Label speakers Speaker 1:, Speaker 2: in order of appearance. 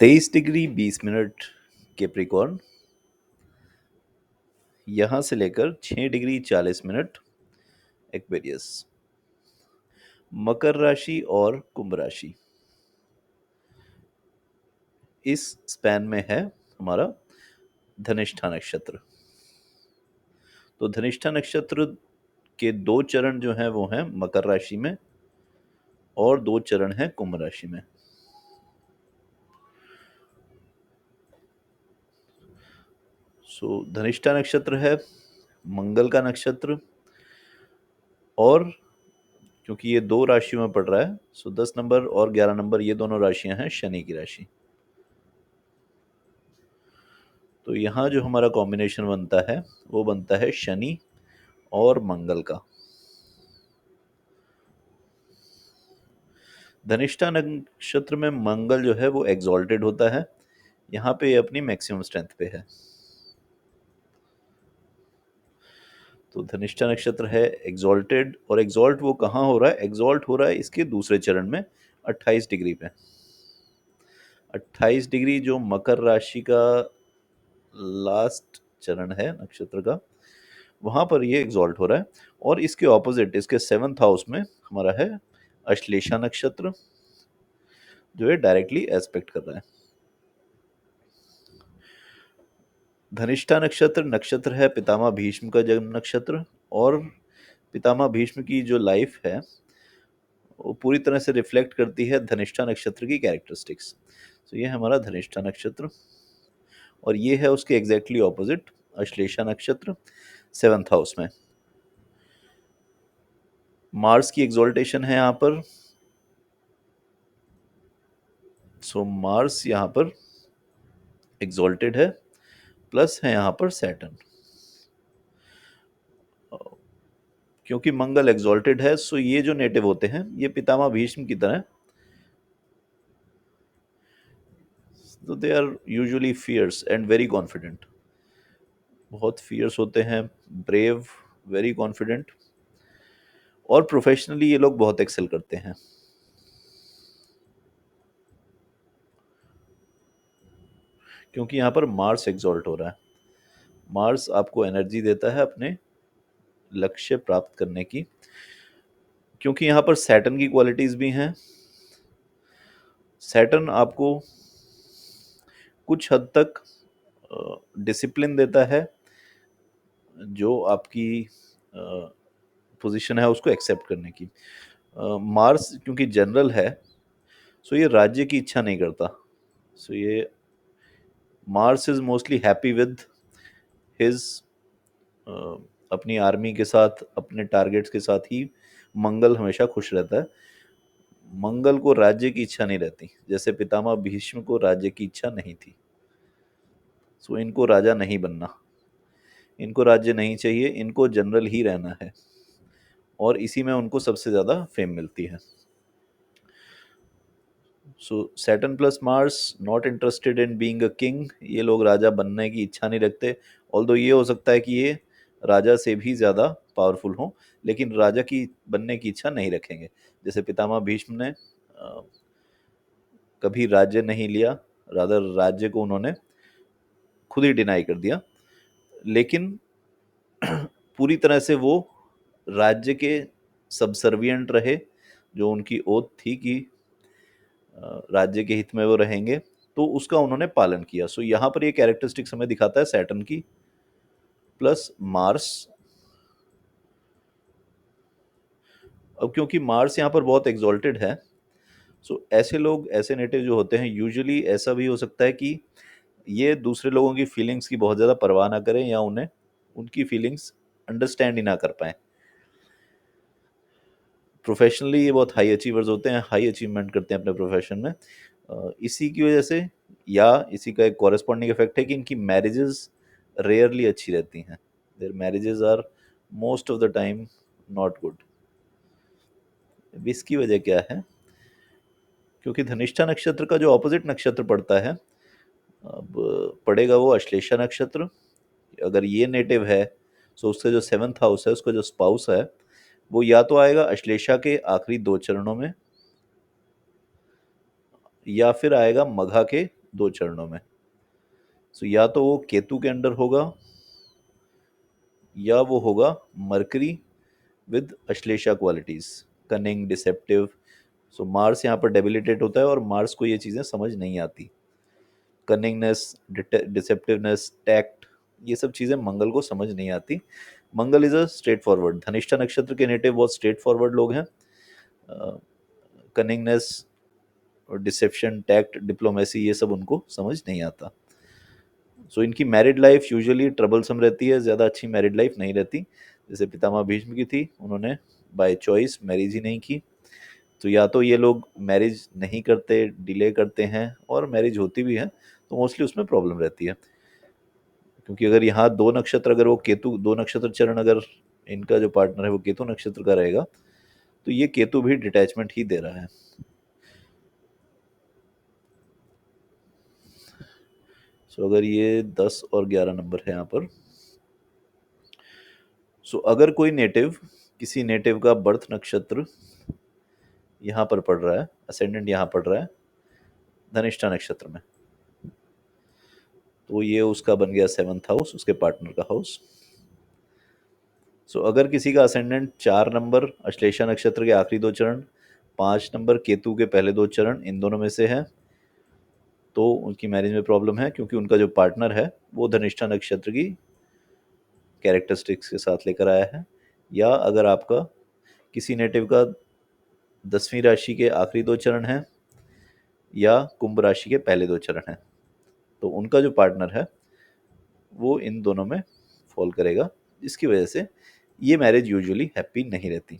Speaker 1: 23 degree 20 minute Capricorn, यहाँ से लेकर 6 डिग्री 40 मिनट एक्वेरियस। मकर राशि और कुंभ राशि इस स्पैन में है हमारा धनिष्ठा नक्षत्र। तो धनिष्ठा नक्षत्र के 2 चरण जो हैं वो हैं मकर राशि में और 2 चरण हैं कुंभ राशि में। धनिष्ठा नक्षत्र है मंगल का नक्षत्र, और क्योंकि ये 2 राशियों में पड़ रहा है, 10 नंबर और 11 नंबर ये दोनों राशियां हैं शनि की राशि। तो यहाँ जो हमारा कॉम्बिनेशन बनता है वो बनता है शनि और मंगल का। धनिष्ठा नक्षत्र में मंगल जो है वो एग्जॉल्टेड होता है, यहाँ पे अपनी मैक्सिमम स्ट्रेंथ पे है। तो धनिष्ठा नक्षत्र है एग्जॉल्टेड, और एग्जॉल्ट वो कहाँ हो रहा है? एग्जॉल्ट हो रहा है इसके दूसरे चरण में 28 डिग्री पे। 28 डिग्री जो मकर राशि का लास्ट चरण है नक्षत्र का, वहां पर ये एग्जॉल्ट हो रहा है। और इसके ऑपोजिट इसके 7th हाउस में हमारा है अश्लेषा नक्षत्र, जो है डायरेक्टली एस्पेक्ट कर रहा है। धनिष्ठा नक्षत्र नक्षत्र है पितामह भीष्म का जन्म नक्षत्र, और पितामह भीष्म की जो लाइफ है वो पूरी तरह से रिफ्लेक्ट करती है धनिष्ठा नक्षत्र की कैरेक्टरिस्टिक्स। तो ये है हमारा धनिष्ठा नक्षत्र, और ये है उसके एग्जैक्टली ऑपोजिट अश्लेषा नक्षत्र 7th हाउस में। मार्स की एग्जॉल्टेशन है यहाँ पर। मार्स यहाँ पर एग्जॉल्टेड है, प्लस है यहाँ पर सैटर्न। क्योंकि मंगल एग्जॉल्टेड है, सो ये जो नेटिव होते हैं ये पितामह भीष्म की तरह, तो they are usually fierce and very confident. बहुत फियर्स होते हैं, ब्रेव, वेरी कॉन्फिडेंट, और प्रोफेशनली ये लोग बहुत एक्सेल करते हैं। क्योंकि यहाँ पर मार्स एग्जॉल्ट हो रहा है। मार्स आपको एनर्जी देता है अपने लक्ष्य प्राप्त करने की, क्योंकि यहाँ पर सैटर्न की क्वालिटीज भी हैं। सैटर्न आपको कुछ हद तक डिसिप्लिन देता है, जो आपकी पोजीशन है उसको एक्सेप्ट करने की। मार्स क्योंकि जनरल है, सो ये राज्य की इच्छा नहीं करता। सो ये Mars is mostly happy with his अपनी आर्मी के साथ, अपने टारगेट्स के साथ ही मंगल हमेशा खुश रहता है। मंगल को राज्य की इच्छा नहीं रहती, जैसे पितामह भीष्म को राज्य की इच्छा नहीं थी। सो इनको राजा नहीं बनना, इनको राज्य नहीं चाहिए, इनको जनरल ही रहना है, और इसी में उनको सबसे ज़्यादा फेम मिलती है। So Saturn plus Mars not interested in being a king, ये लोग राजा बनने की इच्छा नहीं रखते। ऑल्दो ये हो सकता है कि ये राजा से भी ज़्यादा पावरफुल हों, लेकिन राजा की बनने की इच्छा नहीं रखेंगे। जैसे पितामह भीष्म ने कभी राज्य नहीं लिया, रादर राज्य को उन्होंने खुद ही डिनाई कर दिया, लेकिन पूरी तरह से वो राज्य के सबसर्विएंट रहे। जो उनकी ओथ थी कि राज्य के हित में वो रहेंगे, तो उसका उन्होंने पालन किया। सो यहाँ पर ये कैरेक्टरिस्टिक्स हमें दिखाता है सैटर्न की प्लस मार्स। अब क्योंकि मार्स यहाँ पर बहुत एग्जॉल्टेड है, सो ऐसे लोग, ऐसे नेटिव जो होते हैं, यूजुअली ऐसा भी हो सकता है कि ये दूसरे लोगों की फीलिंग्स की बहुत ज़्यादा परवाह ना करें, या उन्हें उनकी फीलिंग्स अंडरस्टैंड ही ना कर पाएँ। प्रोफेशनली ये बहुत हाई अचीवर्स होते हैं, हाई अचीवमेंट करते हैं अपने प्रोफेशन में। इसी की वजह से, या इसी का एक कॉरेस्पॉन्डिंग इफेक्ट है कि इनकी मैरिजेस रेयरली अच्छी रहती हैं। Their marriages are most of the time not good. इसकी वजह क्या है? क्योंकि धनिष्ठा नक्षत्र का जो ऑपोजिट नक्षत्र पड़ता है, अब पड़ेगा वो अश्लेषा नक्षत्र। अगर ये नेटिव है, तो उससे जो 7th हाउस है, उसका जो स्पाउस है, वो या तो आएगा अश्लेषा के आखिरी 2 चरणों में, या फिर आएगा मघा के 2 चरणों में। सो या तो वो केतु के अंडर होगा या वो होगा mercury with Ashlesha qualities, cunning, deceptive. So Mars यहाँ पर डेबिलिटेट होता है और मार्स को ये चीज़ें समझ नहीं आती। कनिंगनेस, डिसेप्टिवनेस, टैक्ट, ये सब चीज़ें मंगल को समझ नहीं आती। Mangal is a straightforward, Dhanishtha नक्षत्र के नेटिव बहुत स्ट्रेट फॉरवर्ड लोग हैं। कनिंगनेस और डिसेप्शन, टैक्ट, डिप्लोमेसी, ये सब उनको समझ नहीं आता। सो इनकी मैरिड लाइफ यूजुअली ट्रबलसम रहती है, ज़्यादा अच्छी मैरिड लाइफ नहीं रहती। जैसे पितामह भीष्म की थी, उन्होंने बाय चॉइस मैरिज ही नहीं की। तो या तो ये लोग मैरिज नहीं करते, डिले करते हैं, और मैरिज होती भी है तो मोस्टली उसमें प्रॉब्लम रहती है। क्योंकि अगर यहाँ 2 नक्षत्र, अगर वो केतु 2 नक्षत्र चरण, अगर इनका जो पार्टनर है वो केतु नक्षत्र का रहेगा, तो ये केतु भी डिटैचमेंट ही दे रहा है। सो अगर ये 10 और 11 नंबर है यहाँ पर। सो अगर कोई नेटिव, किसी नेटिव का बर्थ नक्षत्र यहाँ पर पड़ रहा है, असेंडेंट यहाँ पड़ रहा है धनिष्ठा नक्षत्र में, तो ये उसका बन गया 7th हाउस, उसके पार्टनर का हाउस। सो अगर किसी का असेंडेंट 4 नंबर अश्लेषा नक्षत्र के आखिरी 2 चरण, 5 नंबर केतु के पहले 2 चरण, इन दोनों में से है, तो उनकी मैरिज में प्रॉब्लम है, क्योंकि उनका जो पार्टनर है वो धनिष्ठा नक्षत्र की कैरेक्टरिस्टिक्स के साथ लेकर आया है। या अगर आपका किसी नेटिव का 10वीं राशि के आखिरी 2 चरण हैं या कुंभ राशि के पहले 2 चरण हैं, तो उनका जो पार्टनर है वो इन दोनों में फॉल करेगा, जिसकी वजह से ये मैरिज यूजुअली हैप्पी नहीं रहती।